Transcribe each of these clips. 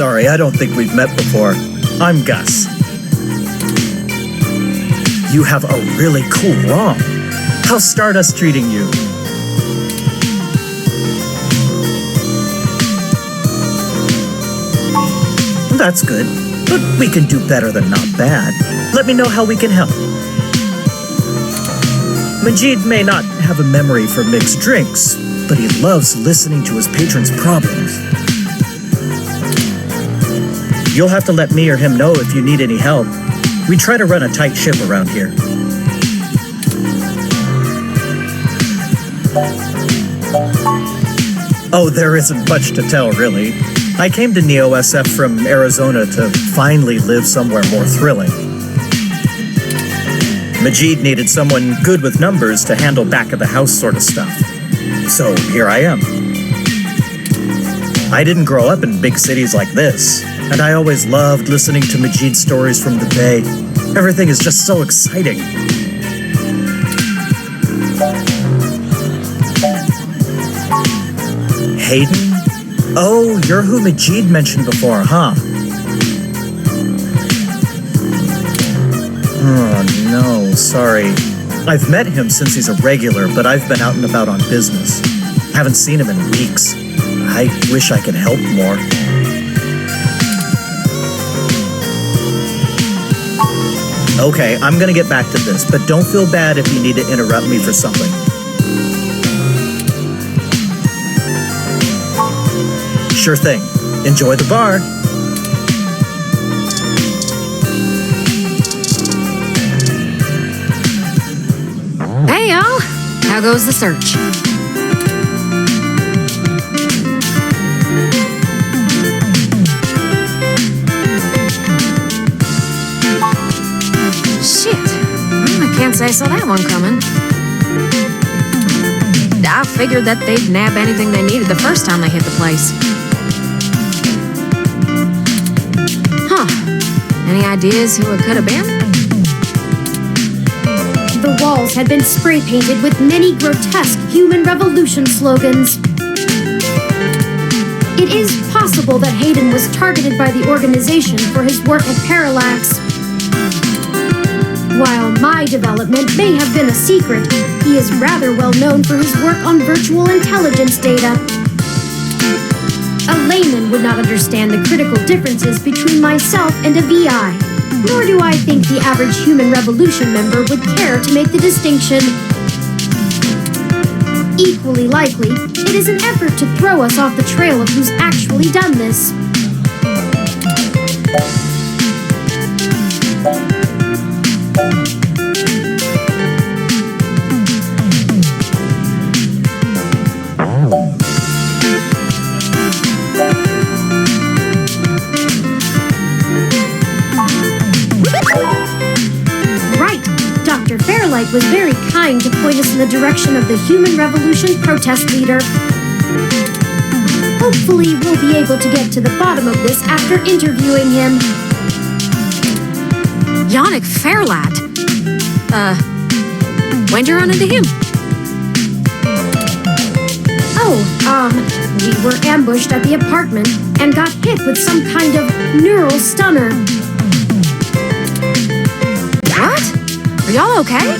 sorry, I don't think we've met before. I'm Gus. You have a really cool ROM. How's Stardust treating you? That's good, but we can do better than not bad. Let me know how we can help. Majid may not have a memory for mixed drinks, but he loves listening to his patrons' problems. You'll have to let me or him know if you need any help. We try to run a tight ship around here. Oh, there isn't much to tell, really. I came to Neo SF from Arizona to finally live somewhere more thrilling. Majid needed someone good with numbers to handle back-of-the-house sort of stuff. So here I am. I didn't grow up in big cities like this, and I always loved listening to Majid's stories from the Bay. Everything is just so exciting. Hayden? Oh, you're who Majid mentioned before, huh? Oh, no, sorry. I've met him since he's a regular, but I've been out and about on business. Haven't seen him in weeks. I wish I could help more. Okay, I'm gonna get back to this, but don't feel bad if you need to interrupt me for something. Sure thing. Enjoy the bar. Hey, y'all. How goes the search? Shit. I can't say I saw that one coming. I figured that they'd nab anything they needed the first time they hit the place. Any ideas who it could have been? The walls had been spray painted with many grotesque human revolution slogans. It is possible that Hayden was targeted by the organization for his work at Parallax. While my development may have been a secret, he is rather well known for his work on virtual intelligence data. A layman would not understand the critical differences between myself and a VI, nor do I think the average Human Revolution member would care to make the distinction. Equally likely, it is an effort to throw us off the trail of who's actually done this. Fairlight was very kind to point us in the direction of the Human Revolution protest leader. Hopefully, we'll be able to get to the bottom of this after interviewing him. Yannick Fairlight? When'd you run into him? We were ambushed at the apartment and got hit with some kind of neural stunner. What? Are y'all okay?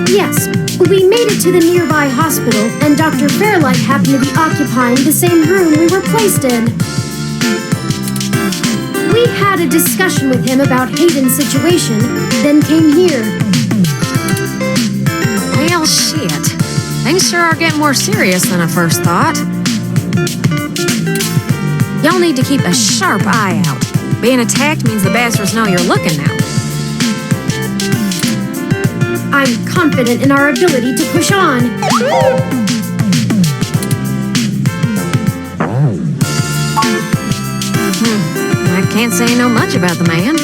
Yes, we made it to the nearby hospital, and Dr. Fairlight happened to be occupying the same room we were placed in. We had a discussion with him about Hayden's situation, then came here. Well, shit. Things sure are getting more serious than I first thought. Y'all need to keep a sharp eye out. Being attacked means the bastards know you're looking now. I'm confident in our ability to push on. I can't say no much about the man.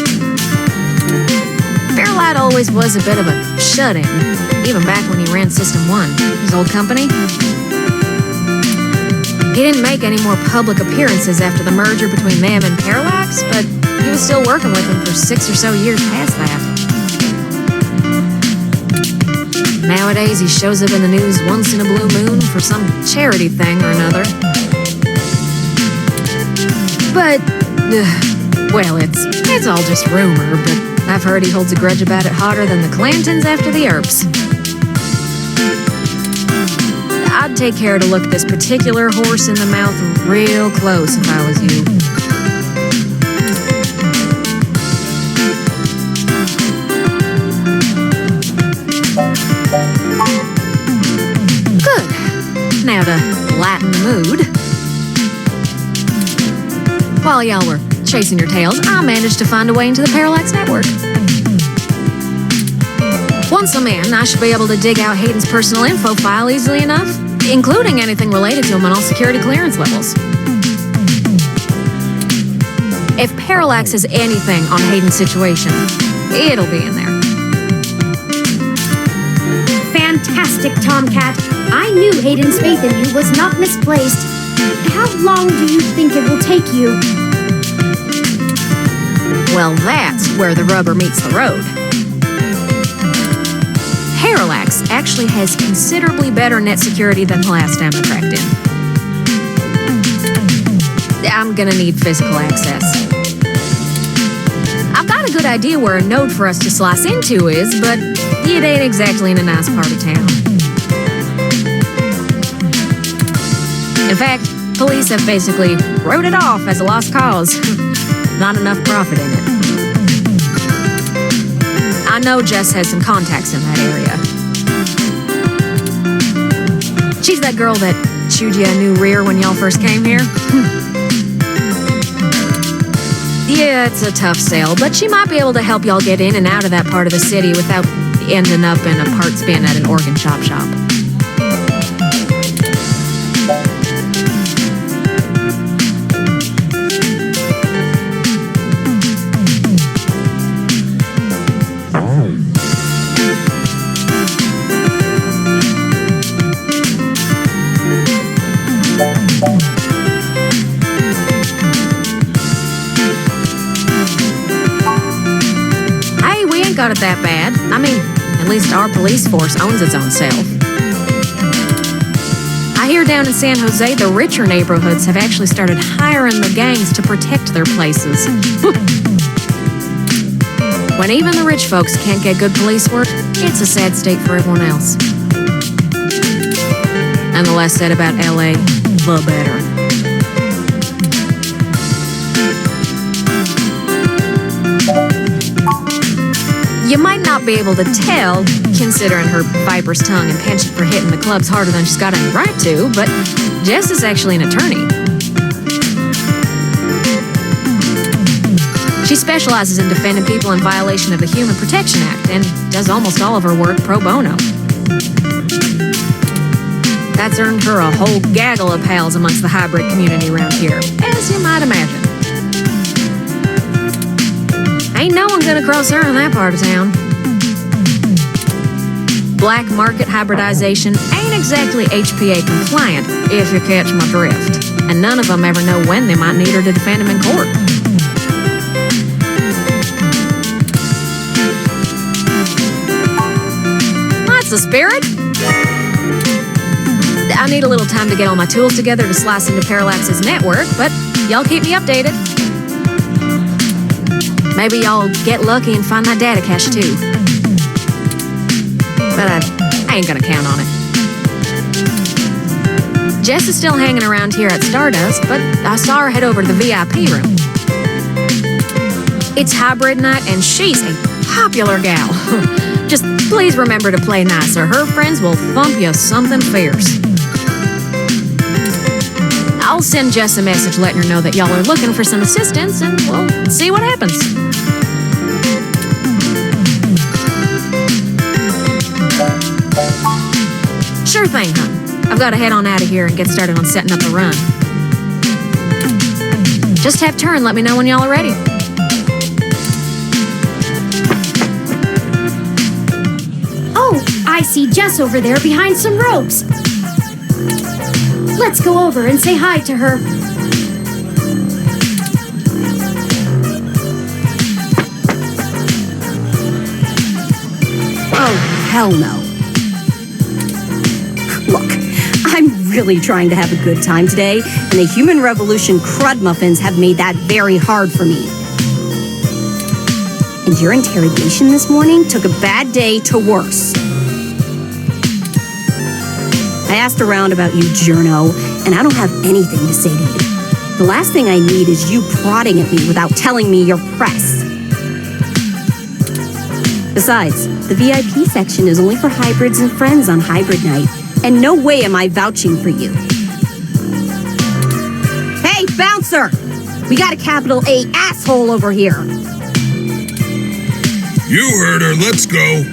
Fairlight always was a bit of a shut-in, even back when he ran System 1, his old company. He didn't make any more public appearances after the merger between them and Parallax, but he was still working with them for 6 or so years past that. Nowadays, he shows up in the news once in a blue moon for some charity thing or another. But, well, it's all just rumor, but I've heard he holds a grudge about it hotter than the Clantons after the Earps. I'd take care to look this particular horse in the mouth real close if I was you. Good. Now to lighten the mood. While y'all were chasing your tails, I managed to find a way into the Parallax network. Once I'm in, I should be able to dig out Hayden's personal info file easily enough, including anything related to him on all security clearance levels. If Parallax has anything on Hayden's situation, it'll be in there. Fantastic, Tomcat. I knew Hayden's faith in you was not misplaced. How long do you think it will take you? Well, that's where the rubber meets the road. Parallax actually has considerably better net security than the last time I cracked in. I'm gonna need physical access. I've got a good idea where a node for us to slice into is, but it ain't exactly in a nice part of town. In fact, police have basically wrote it off as a lost cause. Not enough profit in it. I know Jess has some contacts in that area. She's that girl that chewed you a new rear when y'all first came here. Yeah, it's a tough sale, but she might be able to help y'all get in and out of that part of the city without ending up in a parts bin at an organ shop. Got it that bad. I mean, at least our police force owns its own self. I hear down in San Jose, the richer neighborhoods have actually started hiring the gangs to protect their places. When even the rich folks can't get good police work, it's a sad state for everyone else. And the less said about LA, the better. You might not be able to tell, considering her viper's tongue and penchant for hitting the clubs harder than she's got any right to, but Jess is actually an attorney. She specializes in defending people in violation of the Human Protection Act and does almost all of her work pro bono. That's earned her a whole gaggle of pals amongst the hybrid community around here, as you might imagine. Ain't no one gonna cross her in that part of town. Black market hybridization ain't exactly HPA compliant, if you catch my drift. And none of them ever know when they might need her to defend them in court. That's the spirit. I need a little time to get all my tools together to slice into Parallax's network, but y'all keep me updated. Maybe y'all get lucky and find that data cache too. But I ain't gonna count on it. Jess is still hanging around here at Stardust, but I saw her head over to the VIP room. It's hybrid night and she's a popular gal. Just please remember to play nice or her friends will thump you something fierce. I'll send Jess a message letting her know that y'all are looking for some assistance and we'll see what happens. Sure thing, hon. I've got to head on out of here and get started on setting up a run. Just have turn, let me know when y'all are ready. Oh, I see Jess over there behind some ropes. Let's go over and say hi to her. Oh, hell no. Look, I'm really trying to have a good time today, and the Human Revolution crud muffins have made that very hard for me. And your interrogation this morning took a bad day to worse. I asked around about you, Journo, and I don't have anything to say to you. The last thing I need is you prodding at me without telling me you're press. Besides, the VIP section is only for hybrids and friends on hybrid night, and no way am I vouching for you. Hey, bouncer! We got a capital A asshole over here. You heard her. Let's go.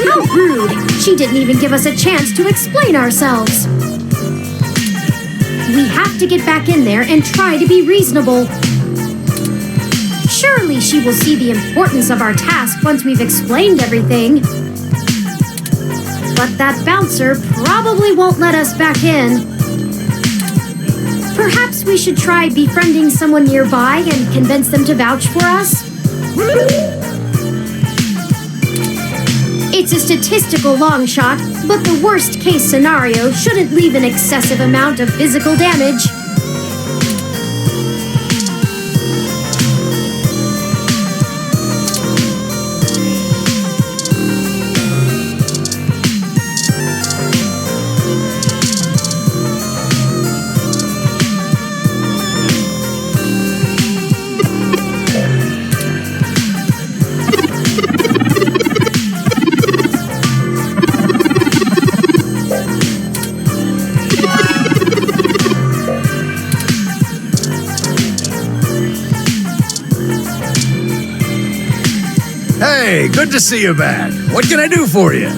How rude! She didn't even give us a chance to explain ourselves. We have to get back in there and try to be reasonable. Surely she will see the importance of our task once we've explained everything. But that bouncer probably won't let us back in. Perhaps we should try befriending someone nearby and convince them to vouch for us? It's a statistical long shot, but the worst case scenario shouldn't leave an excessive amount of physical damage. Hey, good to see you back. What can I do for you?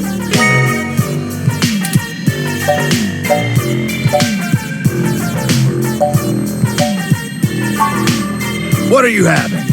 What are you having?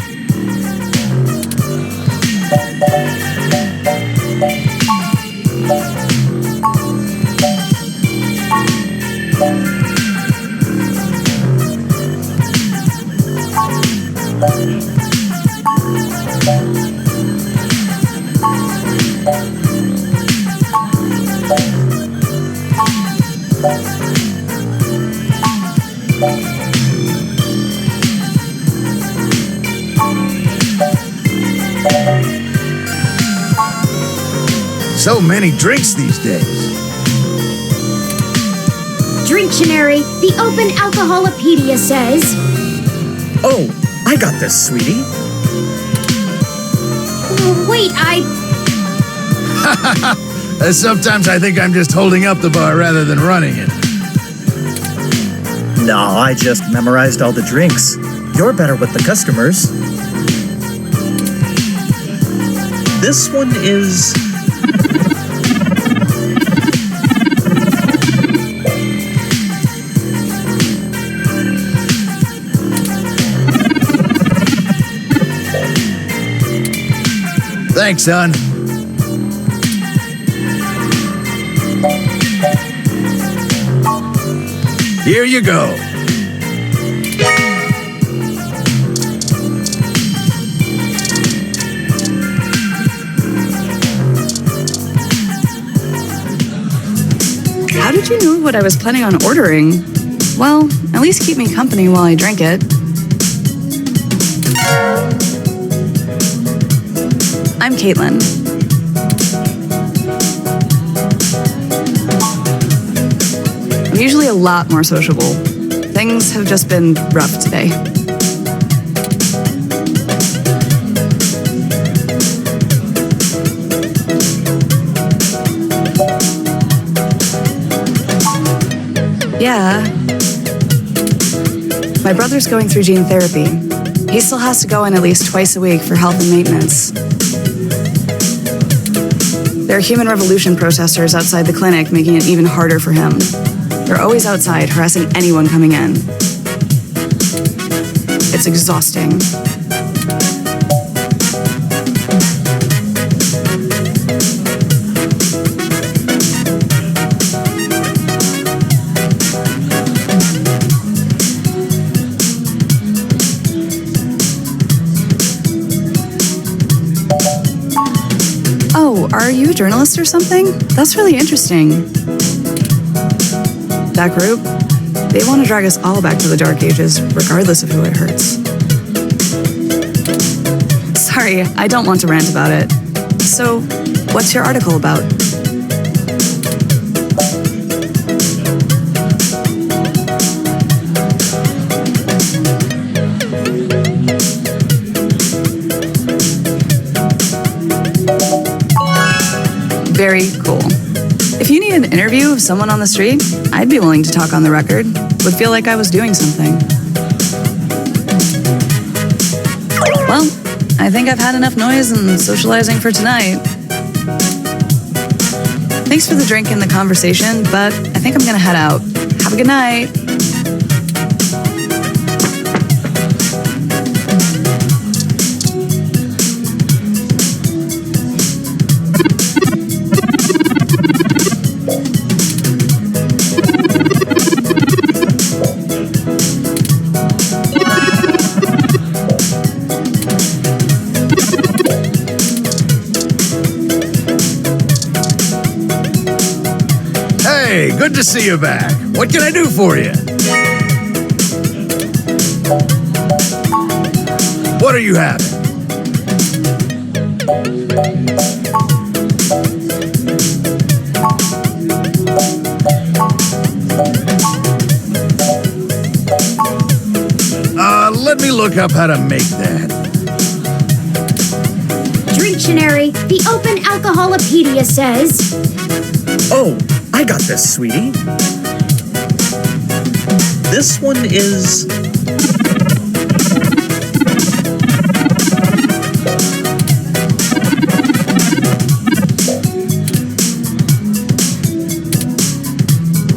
So many drinks these days. Drinctionary, the Open Alcoholopedia says. Oh, I got this, sweetie. Wait, Sometimes I think I'm just holding up the bar rather than running it. No, I just memorized all the drinks. You're better with the customers. This one is... Thanks, son. Here you go. How did you know what I was planning on ordering? Well, at least keep me company while I drink it. I'm Caitlin. I'm usually a lot more sociable. Things have just been rough today. Yeah. My brother's going through gene therapy. He still has to go in at least twice a week for health and maintenance. There are Human Revolution protesters outside the clinic, making it even harder for him. They're always outside, harassing anyone coming in. It's exhausting. a journalist or something? That's really interesting. That group, they want to drag us all back to the Dark Ages, regardless of who it hurts. Sorry, I don't want to rant about it. So, what's your article about? Very cool. If you need an interview of someone on the street, I'd be willing to talk on the record. Would feel like I was doing something. Well, I think I've had enough noise and socializing for tonight. Thanks for the drink and the conversation, but I think I'm gonna head out. Have a good night. Hey, good to see you back. What can I do for you? What are you having? Let me look up how to make that. Dictionary, the Open Alcoholopedia says. Oh, I got this, sweetie. This one is...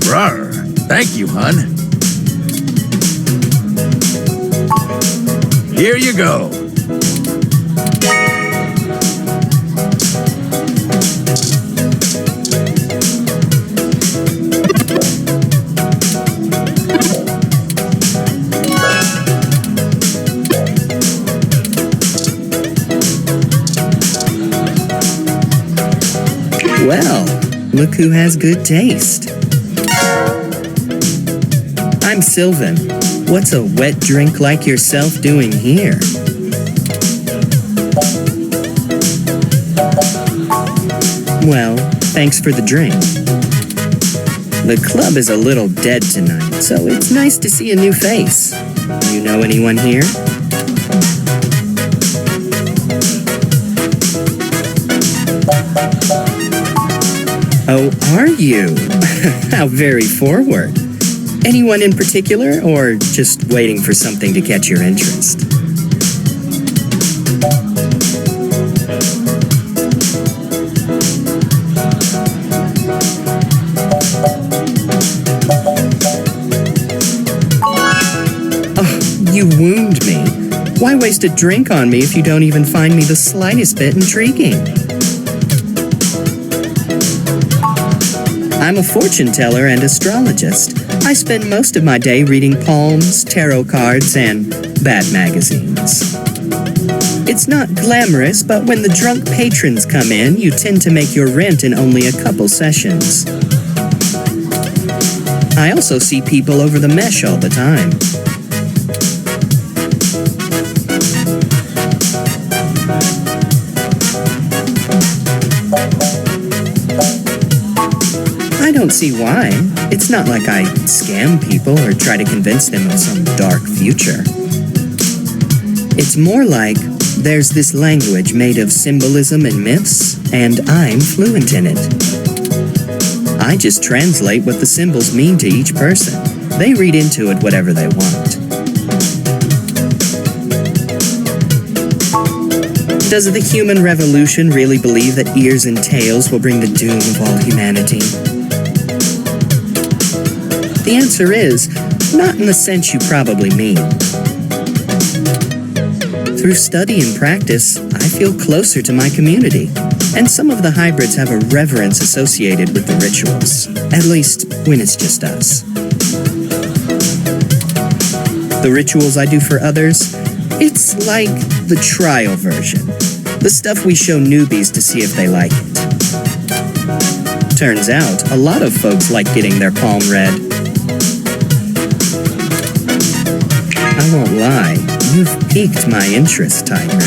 Rawr. Thank you, hun. Here you go. Well, look who has good taste. I'm Sylvan. What's a wet drink like yourself doing here? Well, thanks for the drink. The club is a little dead tonight, so it's nice to see a new face. You know anyone here? Oh, are you? How very forward. Anyone in particular, or just waiting for something to catch your interest? Oh, you wound me. Why waste a drink on me if you don't even find me the slightest bit intriguing? I'm a fortune teller and astrologist. I spend most of my day reading palms, tarot cards, and bad magazines. It's not glamorous, but when the drunk patrons come in, you tend to make your rent in only a couple sessions. I also see people over the mesh all the time. I don't see why. It's not like I scam people or try to convince them of some dark future. It's more like there's this language made of symbolism and myths, and I'm fluent in it. I just translate what the symbols mean to each person. They read into it whatever they want. Does the human revolution really believe that ears and tails will bring the doom of all humanity? The answer is, not in the sense you probably mean. Through study and practice, I feel closer to my community, and some of the hybrids have a reverence associated with the rituals, at least when it's just us. The rituals I do for others, it's like the trial version, the stuff we show newbies to see if they like it. Turns out, a lot of folks like getting their palm read. I won't lie, you've piqued my interest, Tiger.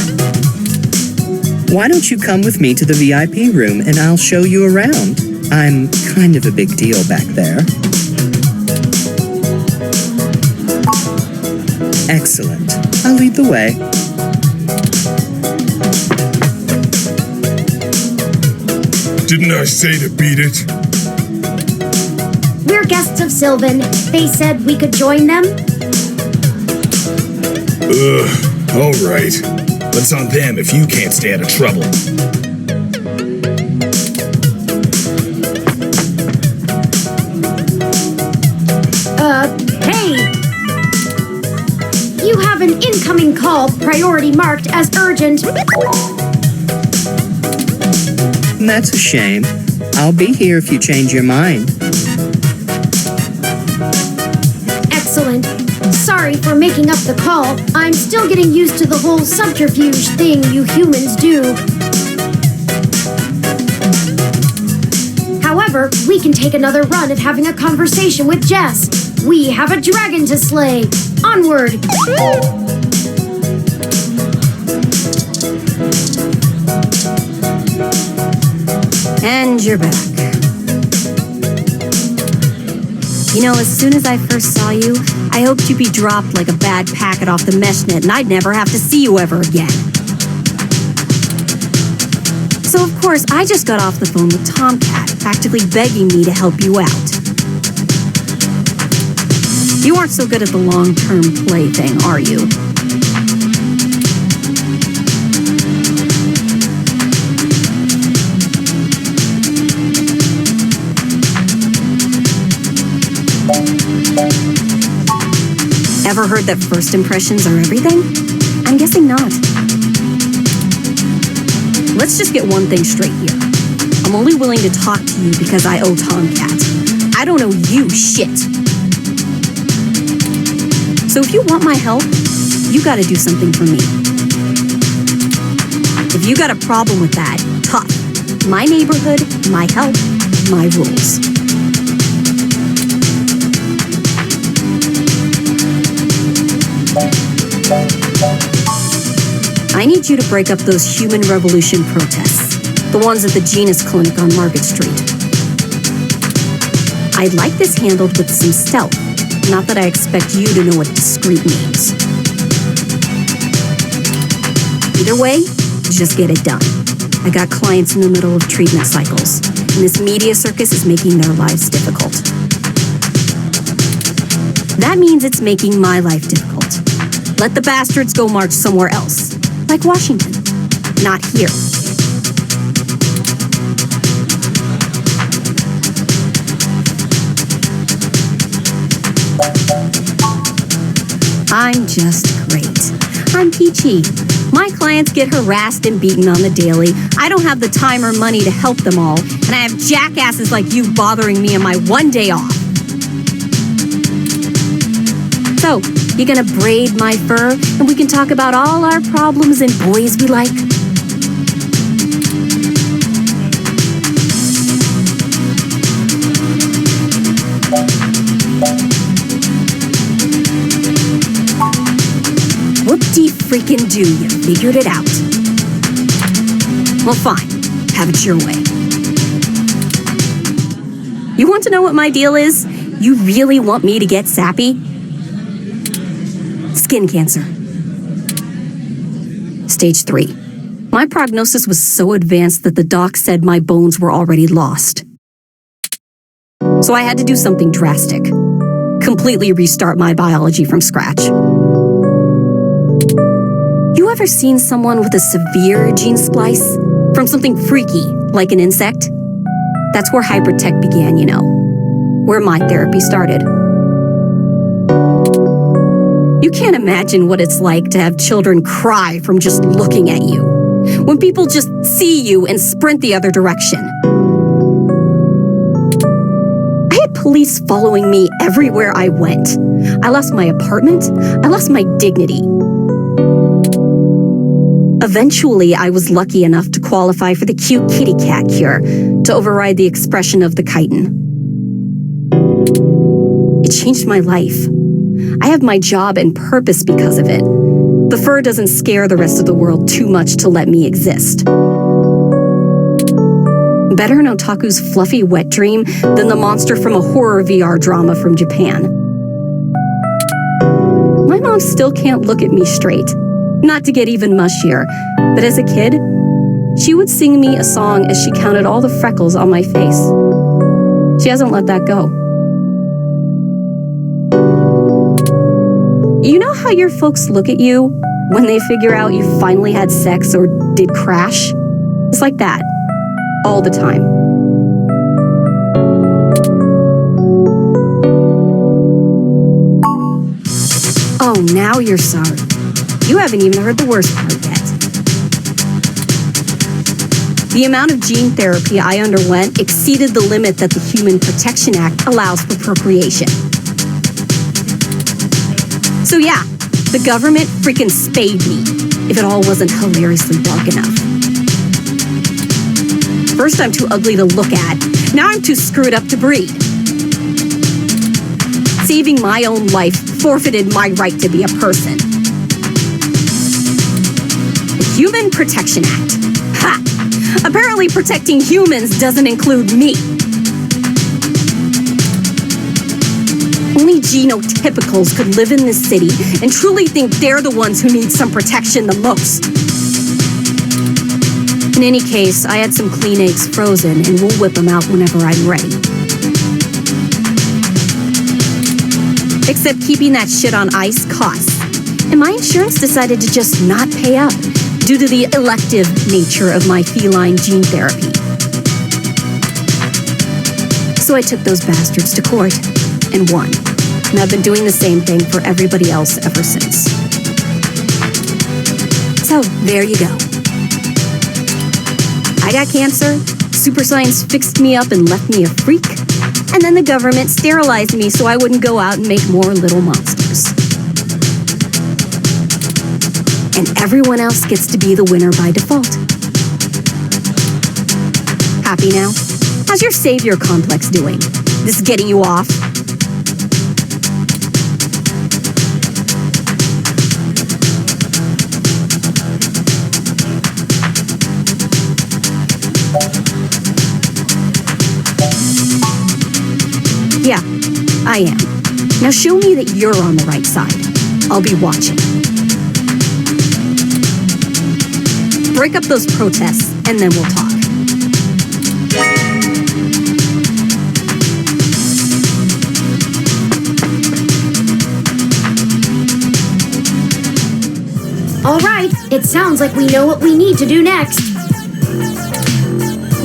Why don't you come with me to the VIP room and I'll show you around? I'm kind of a big deal back there. Excellent. I'll lead the way. Didn't I say to beat it? We're guests of Sylvan. They said we could join them. All right. But it's on them if you can't stay out of trouble. Hey! You have an incoming call, priority marked as urgent. That's a shame. I'll be here if you change your mind. Excellent. Sorry for making up the call. I'm still getting used to the whole subterfuge thing you humans do. However, we can take another run at having a conversation with Jess. We have a dragon to slay. Onward! And you're back. You know, as soon as I first saw you, I hoped you'd be dropped like a bad packet off the mesh net and I'd never have to see you ever again. So of course, I just got off the phone with Tomcat, practically begging me to help you out. You aren't so good at the long-term play thing, are you? Ever heard that first impressions are everything? I'm guessing not. Let's just get one thing straight here. I'm only willing to talk to you because I owe Tomcat. I don't owe you shit. So if you want my help, you gotta do something for me. If you got a problem with that, tough. My neighborhood, my help, my rules. I need you to break up those Human Revolution protests, the ones at the Genus Clinic on Market Street. I'd like this handled with some stealth, not that I expect you to know what discreet means. Either way, just get it done. I got clients in the middle of treatment cycles, and this media circus is making their lives difficult. That means it's making my life difficult. Let the bastards go march somewhere else, like Washington, not here. I'm just great. I'm peachy. My clients get harassed and beaten on the daily. I don't have the time or money to help them all, and I have jackasses like you bothering me on my one day off. So, you gonna braid my fur and we can talk about all our problems and boys we like? Whoop-de-freaking-do, you figured it out. Well, fine. Have it your way. You want to know what my deal is? You really want me to get sappy? Skin cancer. Stage 3. My prognosis was so advanced that the doc said my bones were already lost. So I had to do something drastic. Completely restart my biology from scratch. You ever seen someone with a severe gene splice? From something freaky, like an insect? That's where hybrid tech began, you know. Where my therapy started. You can't imagine what it's like to have children cry from just looking at you. When people just see you and sprint the other direction. I had police following me everywhere I went. I lost my apartment. I lost my dignity. Eventually, I was lucky enough to qualify for the cute kitty cat cure, to override the expression of the chitin. It changed my life. I have my job and purpose because of it. The fur doesn't scare the rest of the world too much to let me exist. Better in Otaku's fluffy wet dream than the monster from a horror VR drama from Japan. My mom still can't look at me straight. Not to get even mushier, but as a kid, she would sing me a song as she counted all the freckles on my face. She hasn't let that go. You know how your folks look at you when they figure out you finally had sex or did crash? It's like that. All the time. Oh, now you're sorry. You haven't even heard the worst part yet. The amount of gene therapy I underwent exceeded the limit that the Human Protection Act allows for procreation. So yeah, the government freaking spayed me, if it all wasn't hilariously dark enough. First I'm too ugly to look at, now I'm too screwed up to breed. Saving my own life forfeited my right to be a person. The Human Protection Act. Ha! Apparently protecting humans doesn't include me. Only genotypicals could live in this city and truly think they're the ones who need some protection the most. In any case, I had some clean eggs frozen and we'll whip them out whenever I'm ready. Except keeping that shit on ice costs. And my insurance decided to just not pay up due to the elective nature of my feline gene therapy. So I took those bastards to court and won. And I've been doing the same thing for everybody else ever since. So, there you go. I got cancer, super science fixed me up and left me a freak, and then the government sterilized me so I wouldn't go out and make more little monsters. And everyone else gets to be the winner by default. Happy now? How's your savior complex doing? This getting you off? Yeah, I am. Now show me that you're on the right side. I'll be watching. Break up those protests, and then we'll talk. All right, it sounds like we know what we need to do next.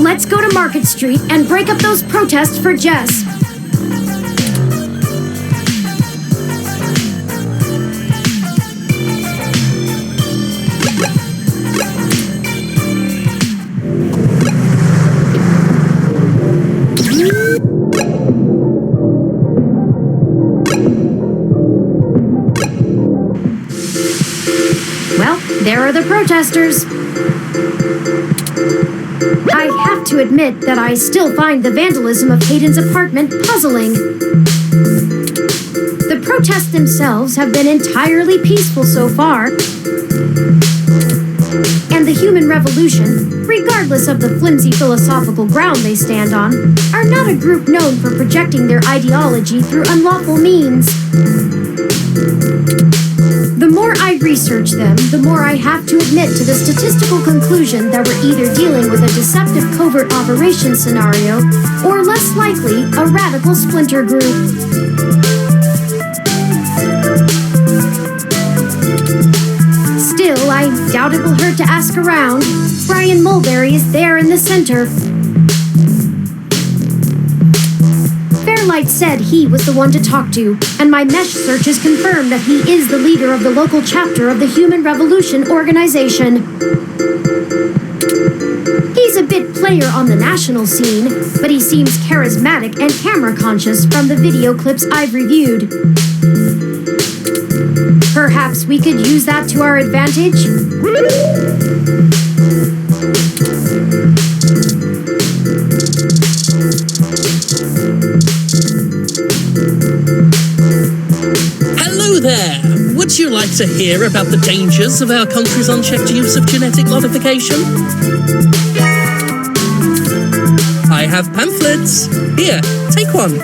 Let's go to Market Street and break up those protests for Jess. Well, there are the protesters. I have to admit that I still find the vandalism of Hayden's apartment puzzling. The protests themselves have been entirely peaceful so far. And the human revolution, regardless of the flimsy philosophical ground they stand on, are not a group known for projecting their ideology through unlawful means. The more I research them, the more I have to admit to the statistical conclusion that we're either dealing with a deceptive covert operation scenario, or less likely, a radical splinter group. Still, I doubt it will hurt to ask around. Brian Mulberry is there in the center. Fairlight said he was the one to talk to, and my mesh search has confirmed that he is the leader of the local chapter of the Human Revolution organization. He's a bit player on the national scene, but he seems charismatic and camera conscious from the video clips I've reviewed. Perhaps we could use that to our advantage? Would you like to hear about the dangers of our country's unchecked use of genetic modification? I have pamphlets. Here, take one.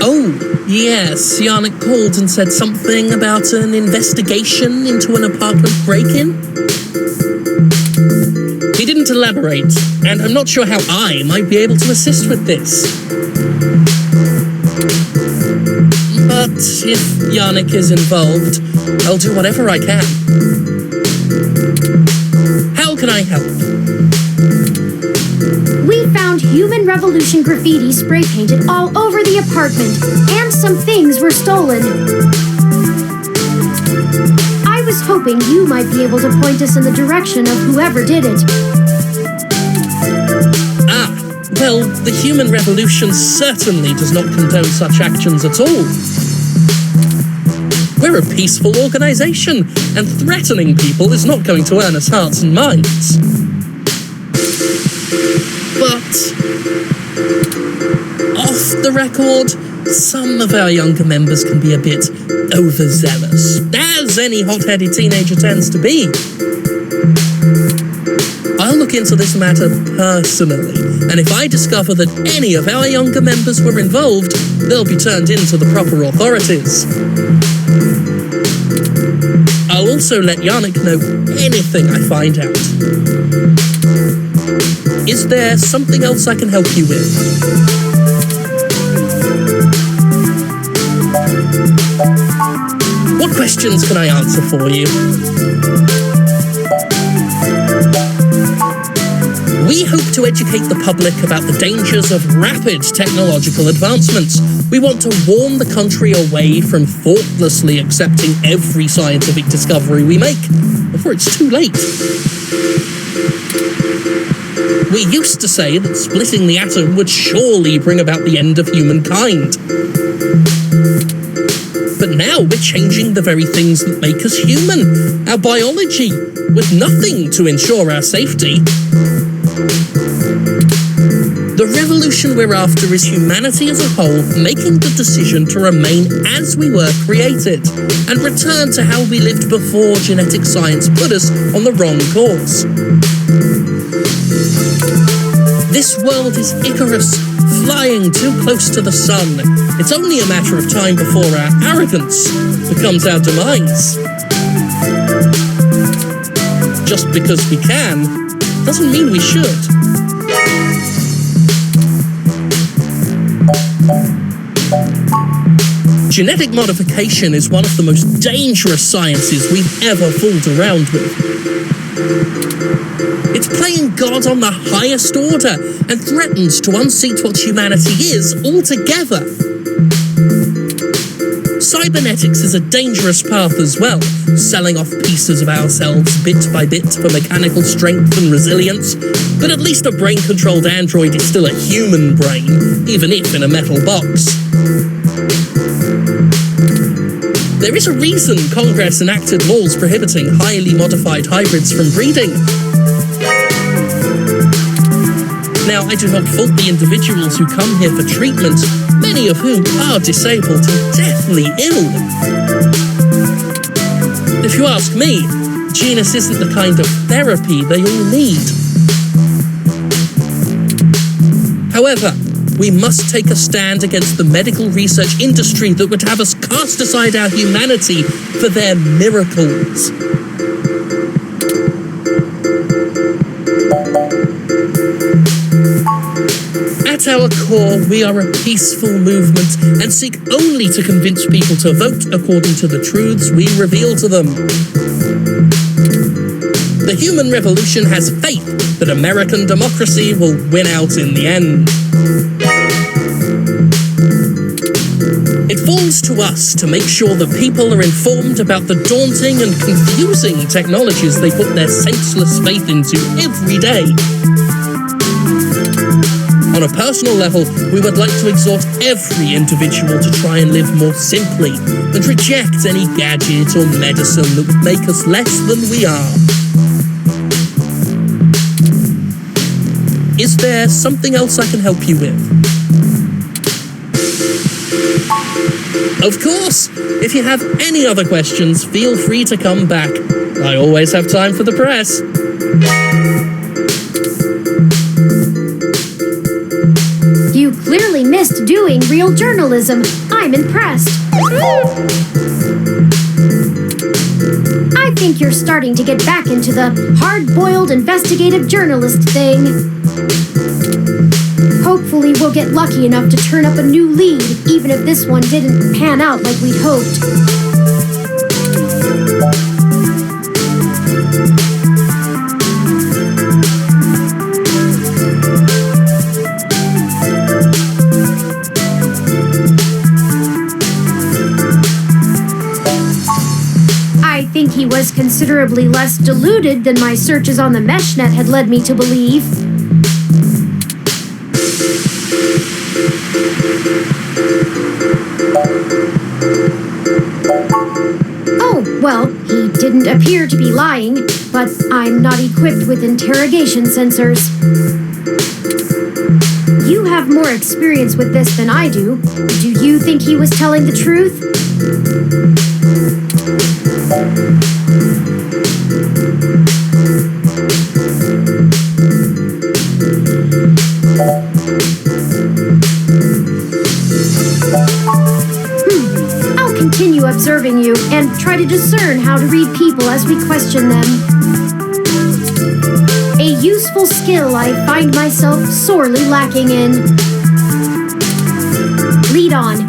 Oh, yes, Yannick called and said something about an investigation into an apartment break-in. He didn't elaborate, and I'm not sure how I might be able to assist with this. But if Yannick is involved, I'll do whatever I can. How can I help? We found Human Revolution graffiti spray painted all over the apartment, and some things were stolen. I was hoping you might be able to point us in the direction of whoever did it. Well, the Human Revolution certainly does not condone such actions at all. We're a peaceful organization, and threatening people is not going to earn us hearts and minds. But, off the record, some of our younger members can be a bit overzealous, as any hot-headed teenager tends to be. I'll look into this matter personally, and if I discover that any of our younger members were involved, they'll be turned in to the proper authorities. I'll also let Yannick know anything I find out. Is there something else I can help you with? What questions can I answer for you? We hope to educate the public about the dangers of rapid technological advancements. We want to warn the country away from thoughtlessly accepting every scientific discovery we make before it's too late. We used to say that splitting the atom would surely bring about the end of humankind. But now we're changing the very things that make us human, our biology, with nothing to ensure our safety. The revolution we're after is humanity as a whole making the decision to remain as we were created and return to how we lived before genetic science put us on the wrong course. This world is Icarus, flying too close to the sun. It's only a matter of time before our arrogance becomes our demise. Just because we can doesn't mean we should. Genetic modification is one of the most dangerous sciences we've ever fooled around with. It's playing God on the highest order and threatens to unseat what humanity is altogether. Cybernetics is a dangerous path as well, selling off pieces of ourselves bit by bit for mechanical strength and resilience. But at least a brain-controlled android is still a human brain, even if in a metal box. There is a reason Congress enacted laws prohibiting highly modified hybrids from breeding. Now, I do not fault the individuals who come here for treatment, many of whom are disabled and deathly ill. If you ask me, Genus isn't the kind of therapy they all need. However, we must take a stand against the medical research industry that would have us cast aside our humanity for their miracles. At our core, we are a peaceful movement and seek only to convince people to vote according to the truths we reveal to them. The Human Revolution has faith that American democracy will win out in the end. It falls to us to make sure the people are informed about the daunting and confusing technologies they put their senseless faith into every day. On a personal level, we would like to exhort every individual to try and live more simply and reject any gadget or medicine that would make us less than we are. Is there something else I can help you with? Of course! If you have any other questions, feel free to come back. I always have time for the press. You clearly missed doing real journalism. I'm impressed. I think you're starting to get back into the hard-boiled investigative journalist thing. Hopefully we'll get lucky enough to turn up a new lead, even if this one didn't pan out like we'd hoped. I think he was considerably less deluded than my searches on the meshnet had led me to believe. Oh, well, he didn't appear to be lying, but I'm not equipped with interrogation sensors. You have more experience with this than I do. Do you think he was telling the truth? I'll continue observing you and try to discern how to read people as we question them. A useful skill I find myself sorely lacking in. Lead on.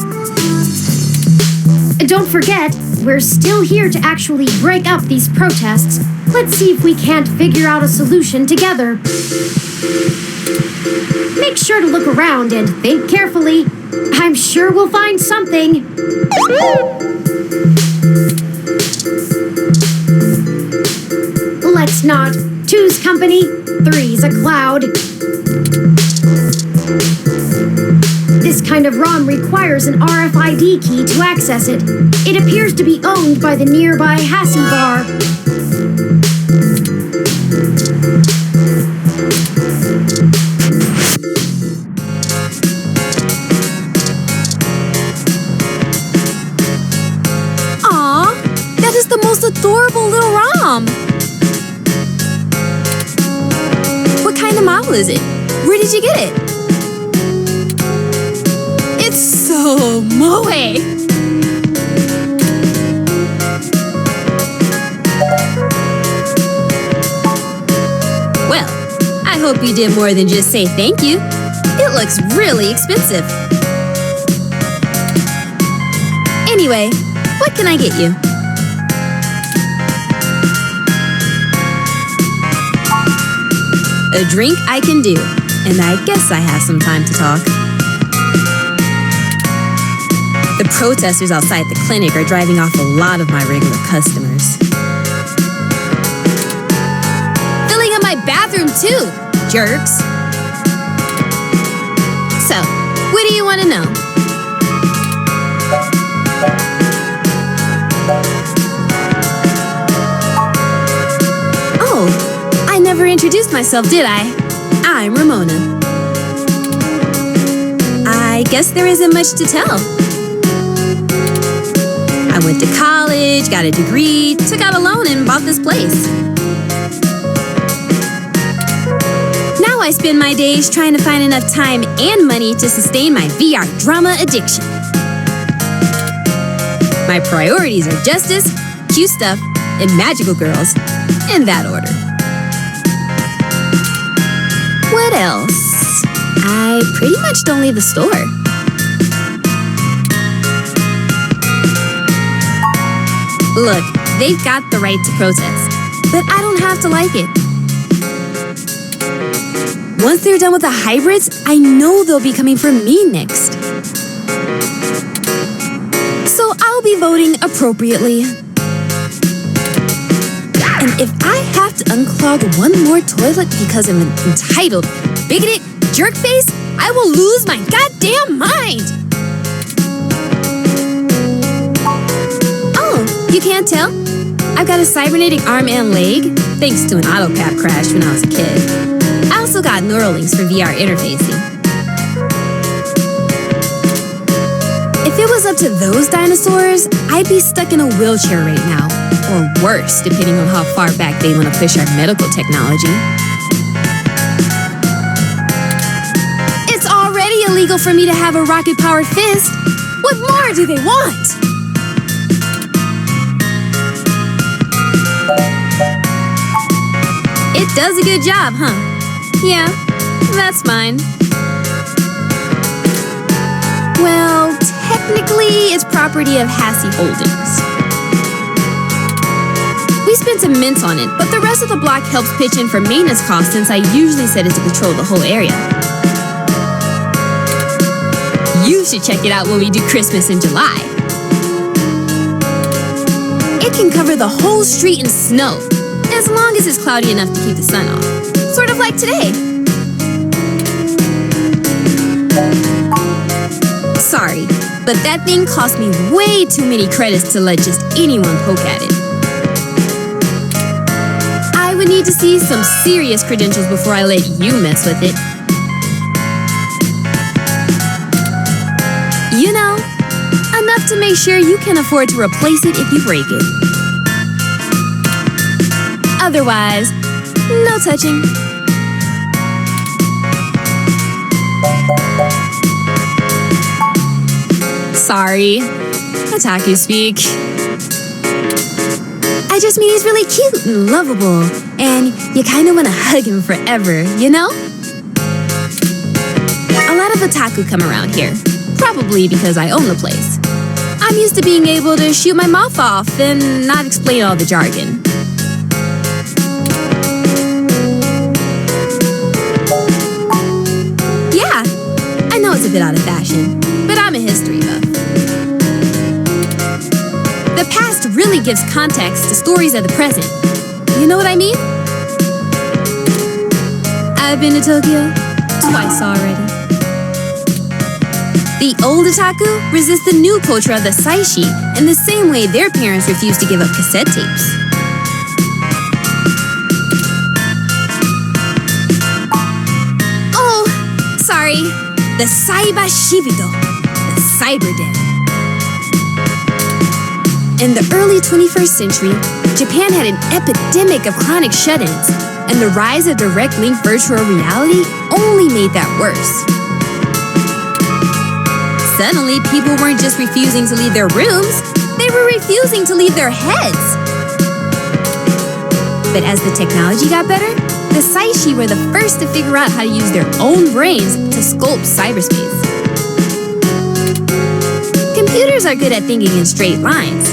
Don't forget, we're still here to actually break up these protests. Let's see if we can't figure out a solution together. Make sure to look around and think carefully. I'm sure we'll find something. Let's not. Two's company, three's a cloud. This kind of ROM requires an RFID key to access it. It appears to be owned by the nearby Hassie Bar. Aw, that is the most adorable little ROM. What kind of model is it? Where did you get it? It's so moe. Well, I hope you did more than just say thank you. It looks really expensive. Anyway, what can I get you? A drink I can do, and I guess I have some time to talk. The protesters outside the clinic are driving off a lot of my regular customers. Filling up my bathroom too, jerks. So, what do you want to know? Oh, I never introduced myself, did I? I'm Ramona. I guess there isn't much to tell. I went to college, got a degree, took out a loan, and bought this place. Now I spend my days trying to find enough time and money to sustain my VR drama addiction. My priorities are justice, cute stuff, and magical girls, in that order. What else? I pretty much don't leave the store. Look, they've got the right to protest, but I don't have to like it. Once they're done with the hybrids, I know they'll be coming for me next. So I'll be voting appropriately. And if I have to unclog one more toilet because of an entitled, bigoted jerkface, I will lose my goddamn mind! Oh, you can't tell? I've got a cybernetic arm and leg, thanks to an autocap crash when I was a kid. I also got Neuralinks for VR interfacing. If it was up to those dinosaurs, I'd be stuck in a wheelchair right now. Or worse, depending on how far back they want to push our medical technology. It's already illegal for me to have a rocket-powered fist. What more do they want? It does a good job, huh? Yeah, that's mine. Well, technically, it's property of Hassie Holdings. We spent some mints on it, but the rest of the block helps pitch in for maintenance costs since I usually set it to patrol the whole area. You should check it out when we do Christmas in July. It can cover the whole street in snow, as long as it's cloudy enough to keep the sun off. Sort of like today. Sorry, but that thing cost me way too many credits to let just anyone poke at it. I would need to see some serious credentials before I let you mess with it. You know, enough to make sure you can afford to replace it if you break it. Otherwise, no touching. Sorry, otaku speak. I just mean he's really cute and lovable, and you kind of want to hug him forever, you know? A lot of otaku come around here, probably because I own the place. I'm used to being able to shoot my mouth off and not explain all the jargon. Yeah, I know it's a bit out of fashion, but I'm a history buff. The past really gives context to stories of the present. You know what I mean? I've been to Tokyo twice already. The old otaku resist the new culture of the saishi in the same way their parents refuse to give up cassette tapes. Oh, sorry. The Saiba Shibito, the cyber den. In the early 21st century, Japan had an epidemic of chronic shut-ins, and the rise of direct-link virtual reality only made that worse. Suddenly, people weren't just refusing to leave their rooms, they were refusing to leave their heads. But as the technology got better, the Saishi were the first to figure out how to use their own brains to sculpt cyberspace. Computers are good at thinking in straight lines,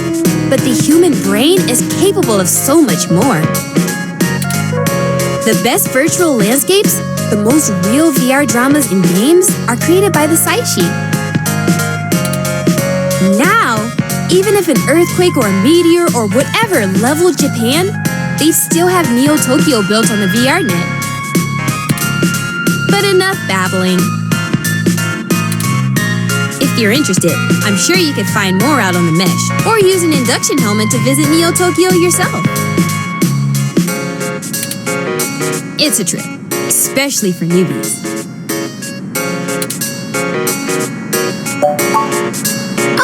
but the human brain is capable of so much more. The best virtual landscapes, the most real VR dramas in games, are created by the Saishi. Now, even if an earthquake or a meteor or whatever leveled Japan, they'd still have Neo Tokyo built on the VR net. But enough babbling. If you're interested, I'm sure you could find more out on the mesh, or use an induction helmet to visit Neo Tokyo yourself. It's a trip, especially for newbies.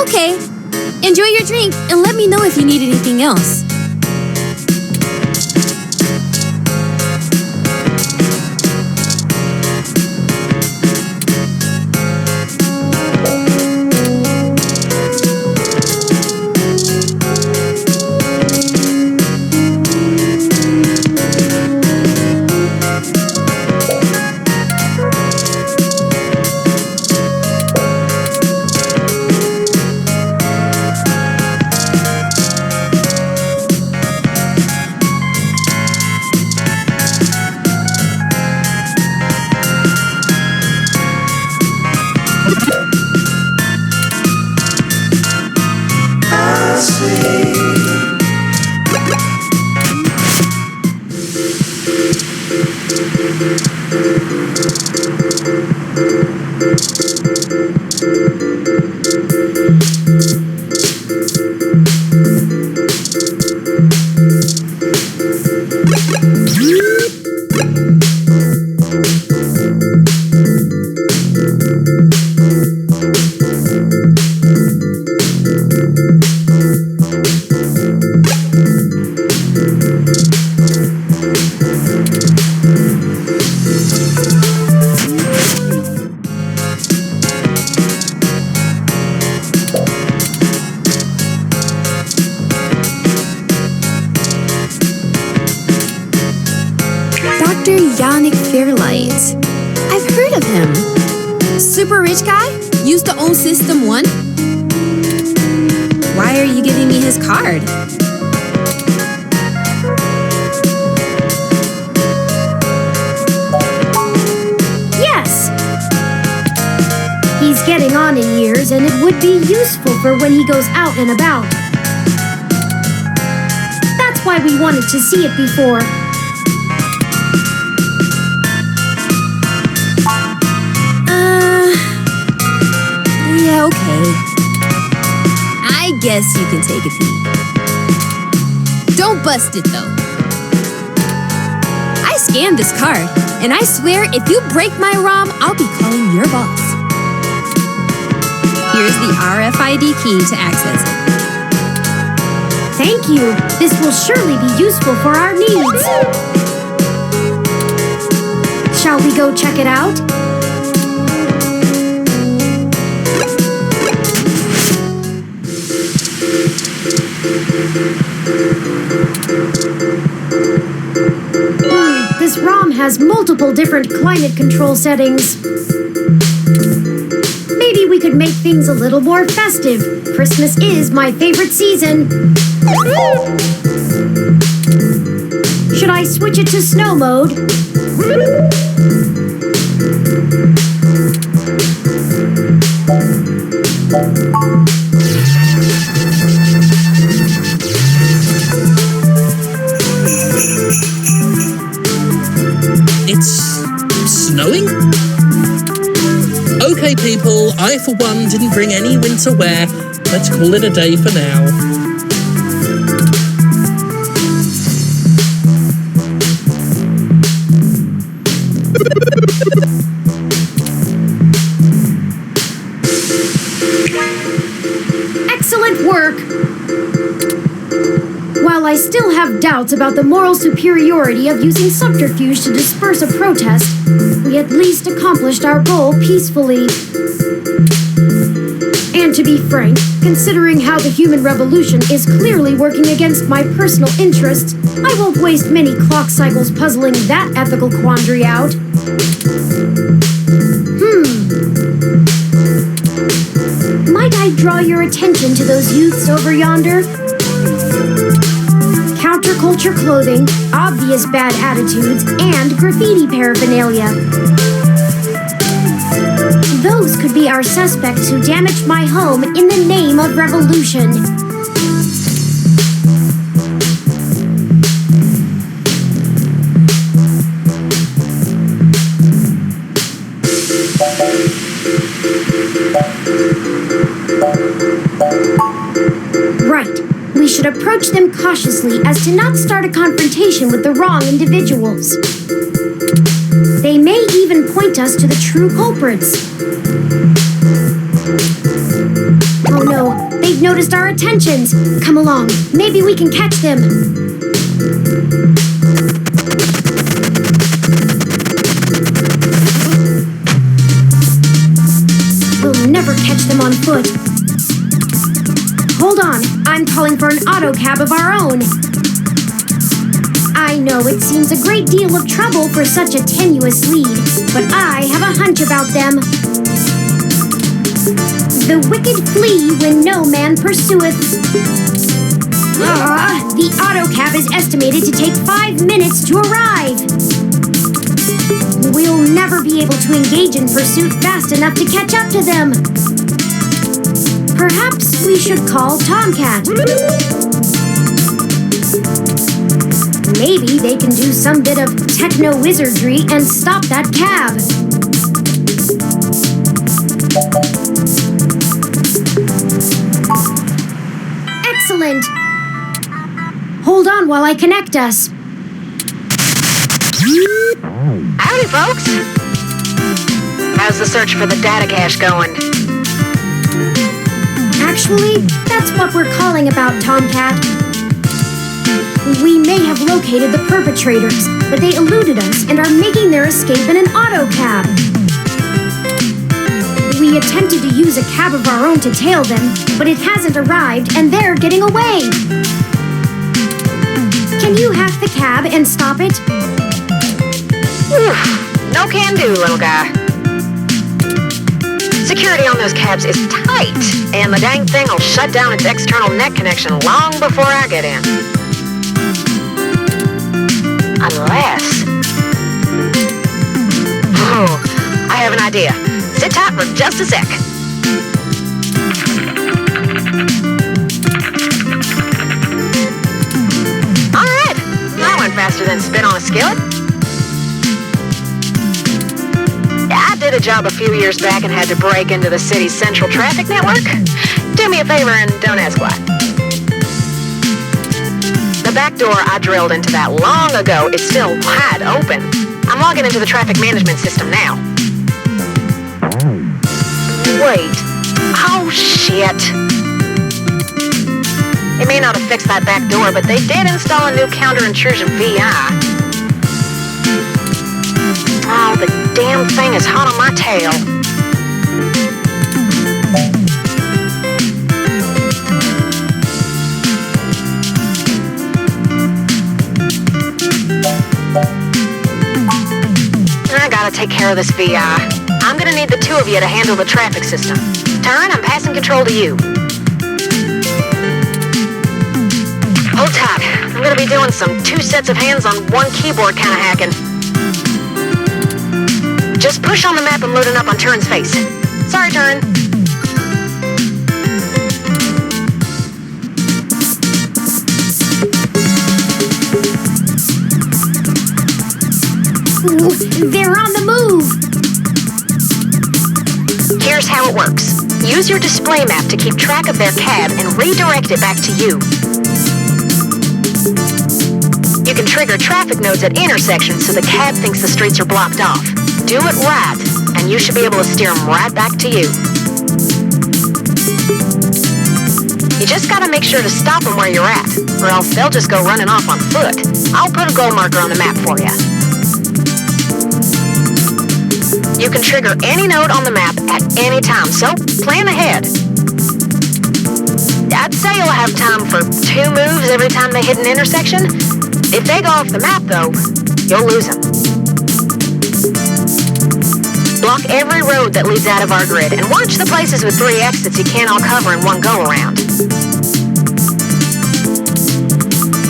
Okay, enjoy your drink and let me know if you need anything else. Dr. Yannick Fairlight. I've heard of him. Super rich guy? Used to own System 1? Why are you giving me his card? Yes! He's getting on in years, and it would be useful for when he goes out and about. That's why we wanted to see it before. Yeah, okay. I guess you can take a peek. Don't bust it, though. I scanned this card, and I swear if you break my ROM, I'll be calling your boss. Here's the RFID key to access it. Thank you. This will surely be useful for our needs. Shall we go check it out? This ROM has multiple different climate control settings. Maybe we could make things a little more festive. Christmas is my favorite season. Should I switch it to snow mode? It's snowing? Okay, people, I for one didn't bring any winter wear. Let's call it a day for now. Excellent work! While I still have doubts about the moral superiority of using subterfuge to disperse a protest, we at least accomplished our goal peacefully. And to be frank, considering how the human revolution is clearly working against my personal interests, I won't waste many clock cycles puzzling that ethical quandary out. Might I draw your attention to those youths over yonder? Counterculture clothing, obvious bad attitudes, and graffiti paraphernalia. Those could be our suspects who damaged my home in the name of revolution. Right. We should approach them cautiously as to not start a confrontation with the wrong individuals. They may even point us to the true culprits. Oh no, they've noticed our attentions. Come along, maybe we can catch them. We'll never catch them on foot. Hold on, I'm calling for an auto cab of our own. I know it seems a great deal of trouble for such a tenuous lead, but I have a hunch about them. The wicked flee when no man pursueth. The auto cab is estimated to take 5 minutes to arrive. We'll never be able to engage in pursuit fast enough to catch up to them. Perhaps we should call Tomcat. Maybe they can do some bit of techno-wizardry and stop that cab. while I connect us. Howdy, folks. How's the search for the data cache going? Actually, that's what we're calling about, Tomcat. We may have located the perpetrators, but they eluded us and are making their escape in an autocab. We attempted to use a cab of our own to tail them, but it hasn't arrived and they're getting away. Can you hack the cab and stop it? Oof, no can do, little guy. Security on those cabs is tight, and the dang thing will shut down its external net connection long before I get in. Unless... Oh, I have an idea. Sit tight for just a sec. Alright, that went faster than spit on a skillet. I did a job a few years back and had to break into the city's central traffic network. Do me a favor and don't ask why. The back door I drilled into that long ago is still wide open. I'm logging into the traffic management system now. Wait. Oh, shit. They may not have fixed that back door, but they did install a new counter-intrusion VI. Oh, the damn thing is hot on my tail. I gotta take care of this VI. I'm gonna need the two of you to handle the traffic system. Turin, I'm passing control to you. Hold tight. I'm gonna be doing some 2 sets of hands on 1 keyboard kind of hacking. Just push on the map and load it up on Turin's face. Sorry, Turin. Ooh, they're on the move! Here's how it works. Use your display map to keep track of their cab and redirect it back to you. You can trigger traffic nodes at intersections so the cab thinks the streets are blocked off. Do it right, and you should be able to steer them right back to you. You just gotta make sure to stop them where you're at, or else they'll just go running off on foot. I'll put a goal marker on the map for you. You can trigger any node on the map at any time, so plan ahead. I'd say you'll have time for 2 moves every time they hit an intersection. If they go off the map, though, you'll lose them. Block every road that leads out of our grid, and watch the places with 3 exits you can't all cover in one go-around.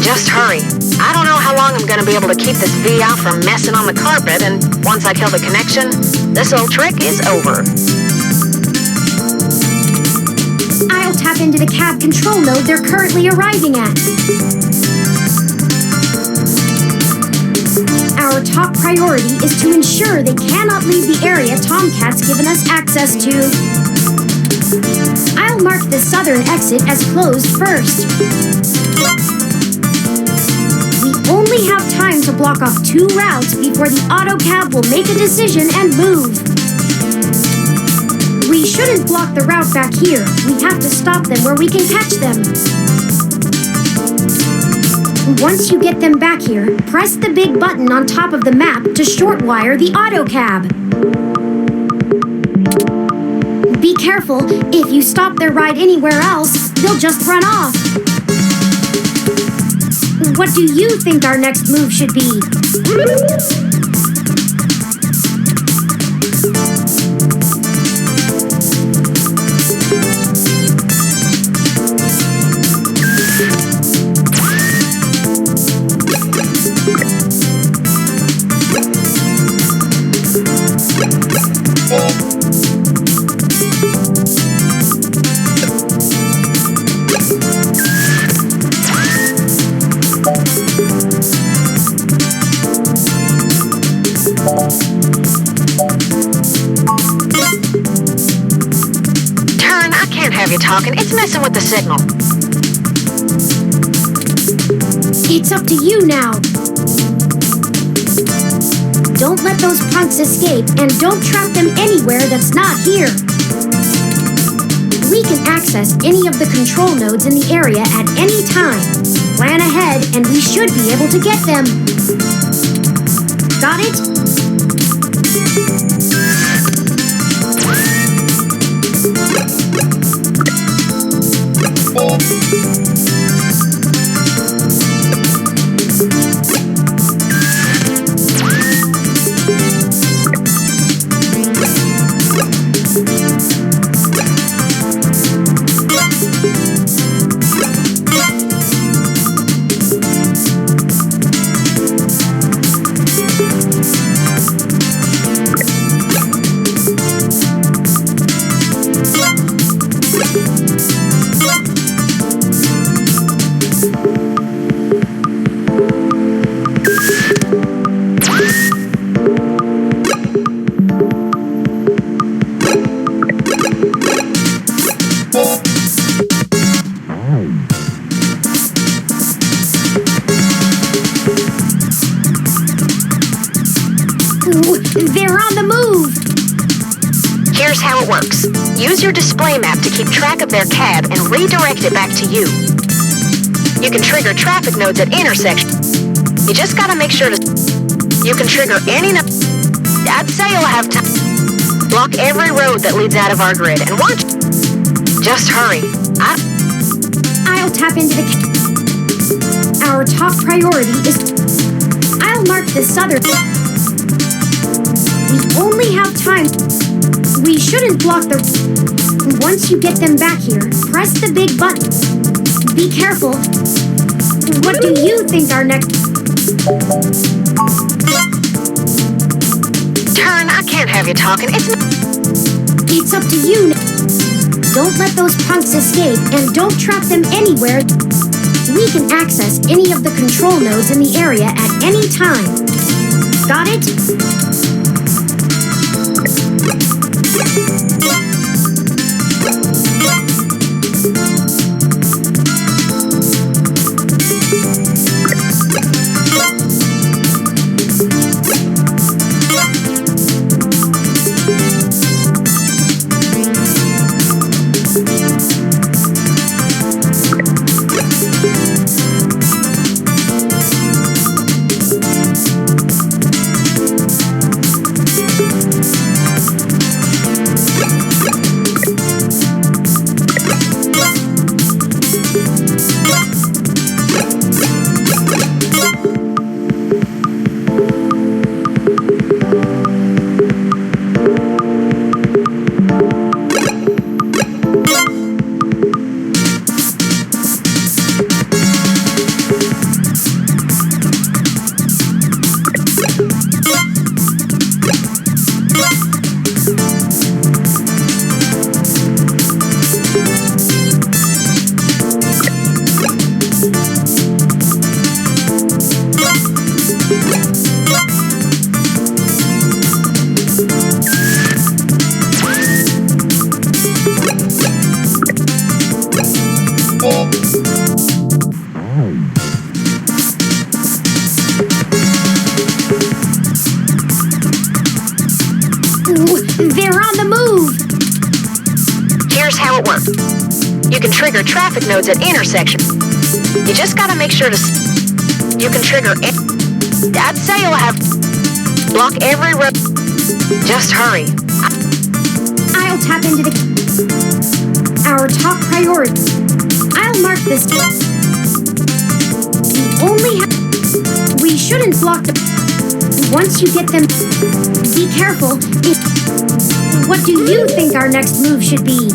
Just hurry. I don't know how long I'm going to be able to keep this VI from messing on the carpet, and once I kill the connection, this old trick is over. I'll tap into the cab control node they're currently arriving at. Our top priority is to ensure they cannot leave the area Tomcat's given us access to. I'll mark the southern exit as closed first. We only have time to block off 2 routes before the autocab will make a decision and move. We shouldn't block the route back here. We have to stop them where we can catch them. Once you get them back here, press the big button on top of the map to shortwire the autocab. Be careful. If you stop their ride anywhere else, they'll just run off. What do you think our next move should be? Talking. It's messing with the signal. It's up to you now. Don't let those punks escape, and don't trap them anywhere that's not here. We can access any of the control nodes in the area at any time. Plan ahead, and we should be able to get them. Got it? They're on the move! Here's how it works. Use your display map to keep track of their cab and redirect it back to you. You can trigger traffic nodes at intersections. You just gotta make sure to... You can trigger any node... I'd say you'll have time. Block every road that leads out of our grid and watch... Just hurry. I'll tap into the... Our top priority is... I'll mark the southern... We only have time. We shouldn't block the... Once you get them back here, press the big button. Be careful. What do you think our next... Turn, I can't have you talking. It's up to you. Don't let those punks escape, and don't trap them anywhere. We can access any of the control nodes in the area at any time. Got it? They're on the move! Here's how it works. You can trigger traffic nodes at intersections. You just gotta make sure to... You can trigger... I'd say you'll have... Block every road... Just hurry. I'll tap into the... Our top priority. I'll mark this... We only have... We shouldn't block the... Once you get them... Be careful. What do you think our next move should be?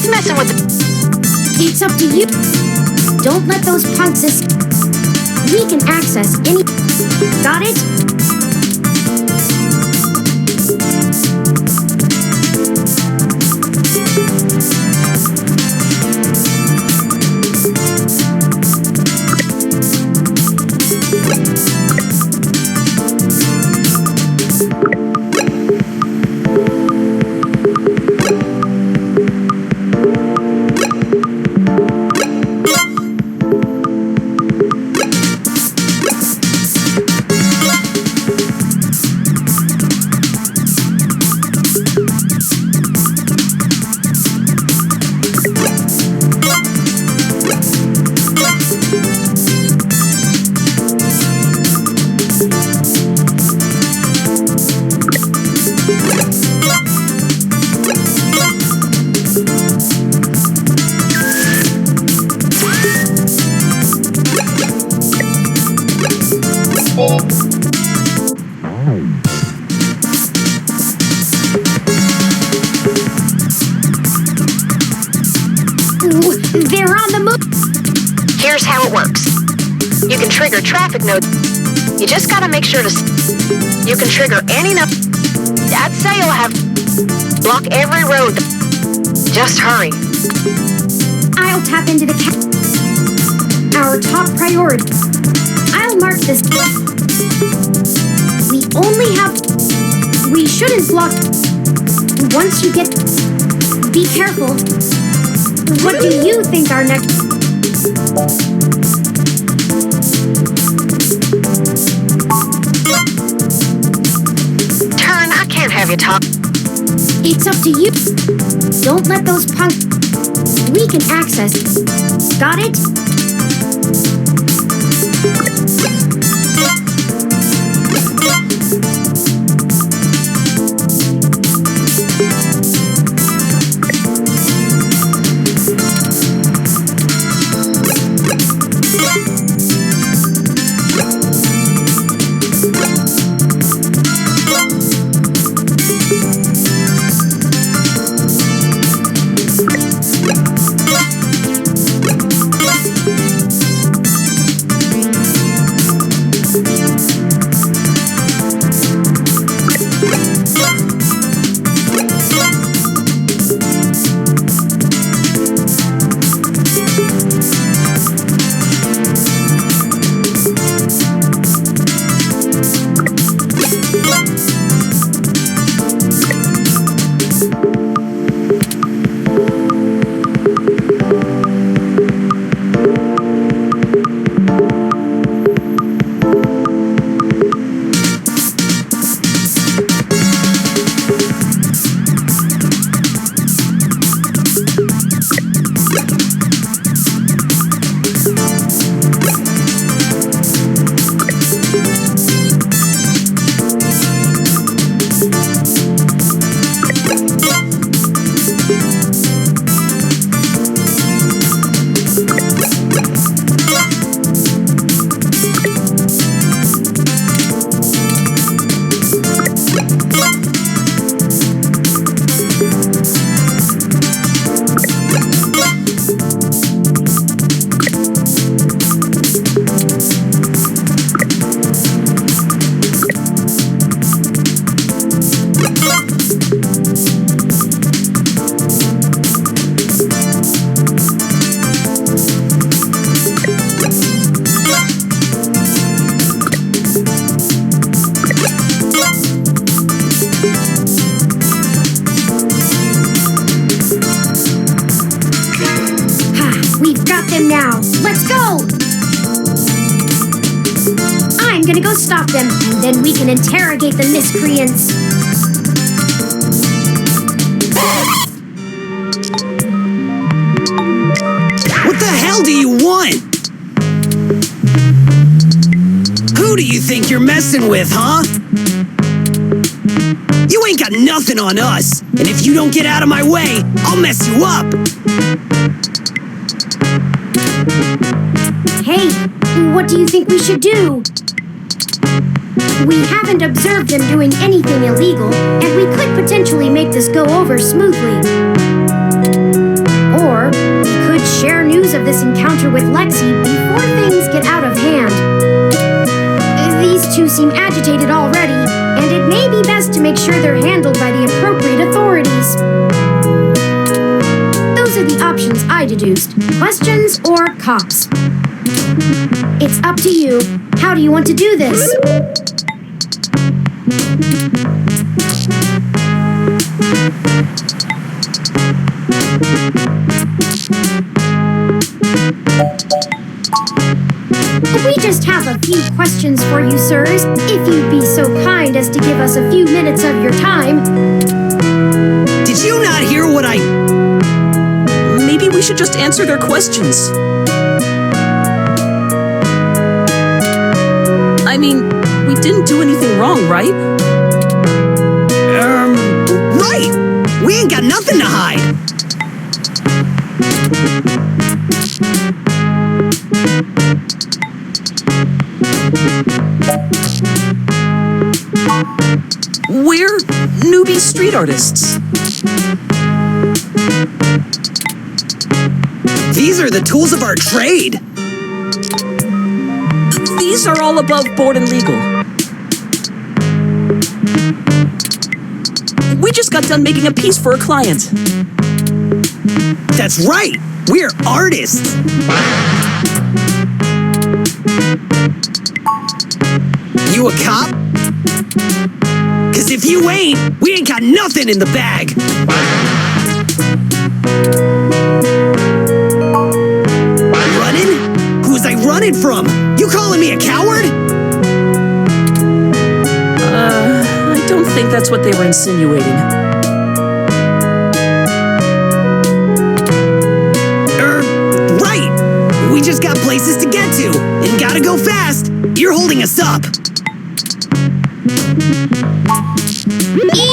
Who's messing with the... It's up to you. Don't let those punks escape. We can access any... Got it? They're on the move. Here's how it works. You can trigger traffic nodes. You just gotta make sure to... You can trigger any node. I'd say you'll have... Block every road. Just hurry. I'll tap into the our top priority. I'll mark this. We only have... We shouldn't block... Once you get... Be careful. What do you think our next... Turn, I can't have you talk. It's up to you. Don't let those punks... We can access... Got it? Now, let's go! I'm gonna go stop them, and then we can interrogate the miscreants. What the hell do you want? Who do you think you're messing with, huh? You ain't got nothing on us, and if you don't get out of my way, I'll mess you up. Hey, what do you think we should do? We haven't observed them doing anything illegal, and we could potentially make this go over smoothly. encounter with Lexi before things get out of hand. These two seem agitated already, and it may be best to make sure they're handled by the appropriate authorities. Those are the options I deduced. Questions or cops? It's up to you. How do you want to do this? We just have a few questions for you, sirs, if you'd be so kind as to give us a few minutes of your time. Did you not hear what I... Maybe we should just answer their questions. I mean, we didn't do anything wrong, right? Right! We ain't got nothing to hide! We're newbie street artists. These are the tools of our trade. These are all above board and legal. We just got done making a piece for a client. That's right! We're artists! You a cop? 'Cause if you ain't, we ain't got nothing in the bag! Running? Who's I running from? You calling me a coward? I don't think that's what they were insinuating. Right! We just got places to get to, and gotta go fast! You're holding us up!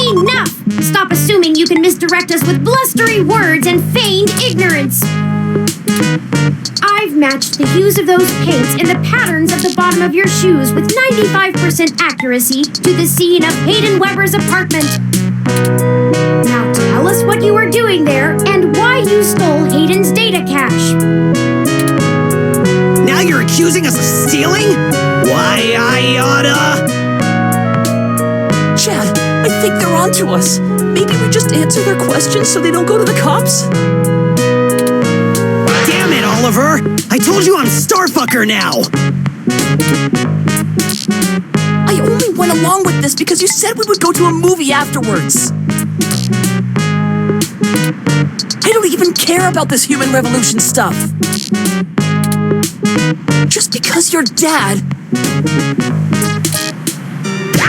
Enough! Stop assuming you can misdirect us with blustery words and feigned ignorance. I've matched the hues of those paints and the patterns of the bottom of your shoes with 95% accuracy to the scene of Hayden Weber's apartment. Now tell us what you were doing there and why you stole Hayden's data cache. Now you're accusing us of stealing? Why, I oughta... Chad, I think they're onto us. Maybe we just answer their questions so they don't go to the cops? Damn it, Oliver! I told you I'm Starfucker now! I only went along with this because you said we would go to a movie afterwards. I don't even care about this human revolution stuff. Just because you're dad...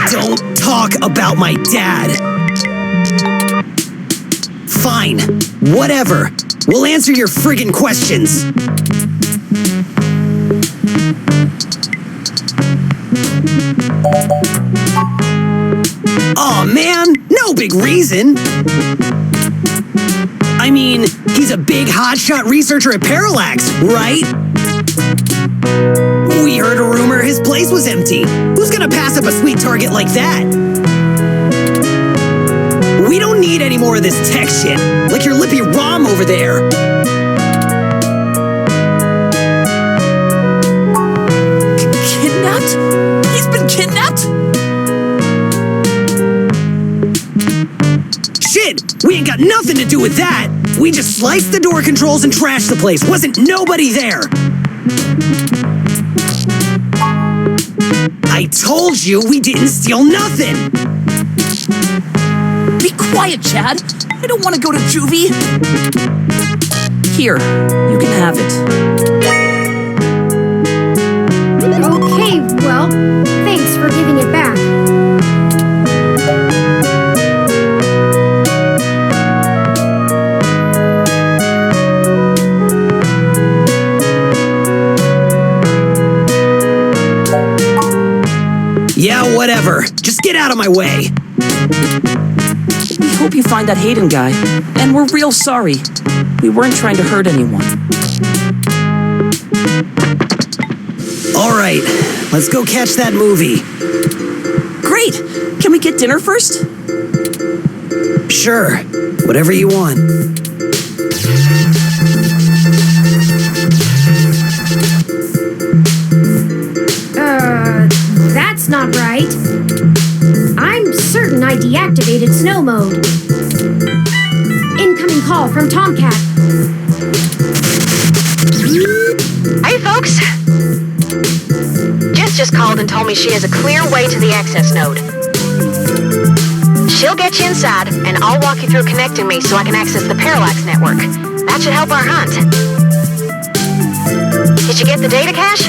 Don't talk about my dad! Fine, whatever. We'll answer your friggin' questions. Aw, man, no big reason. I mean, he's a big hotshot researcher at Parallax, right? We heard a rumor his place was empty. Who's gonna pass up a sweet target like that? We don't need any more of this tech shit, like your lippy ROM over there. Kidnapped? He's been kidnapped? Shit, we ain't got nothing to do with that. We just sliced the door controls and trashed the place. Wasn't nobody there. I told you we didn't steal nothing! Be quiet, Chad! I don't want to go to juvie! Here, you can have it. Okay, well, thanks for giving it back. Yeah, whatever. Just get out of my way. We hope you find that Hayden guy. And we're real sorry. We weren't trying to hurt anyone. All right, let's go catch that movie. Great! Can we get dinner first? Sure, whatever you want. not right. I'm certain I deactivated snow mode. Incoming call from Tomcat. Hey, folks. Jess just called and told me she has a clear way to the access node. She'll get you inside, and I'll walk you through connecting me so I can access the Parallax network. That should help our hunt. Did you get the data cache?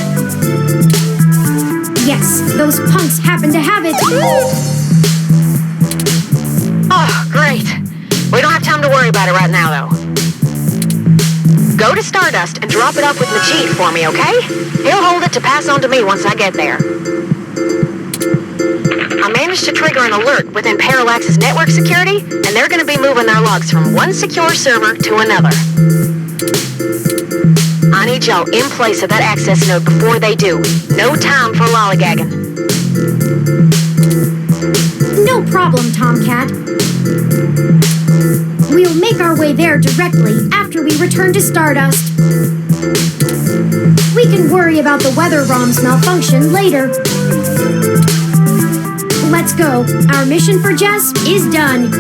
Yes, those punks happen to have it. Oh, great. We don't have time to worry about it right now, though. Go to Stardust and drop it off with Majid for me, okay? He'll hold it to pass on to me once I get there. I managed to trigger an alert within Parallax's network security, and they're going to be moving their logs from one secure server to another. I need y'all in place at that access node before they do. No time for lollygagging. No problem, Tomcat. We'll make our way there directly after we return to Stardust. We can worry about the weather ROM's malfunction later. Let's go. Our mission for Jess is done.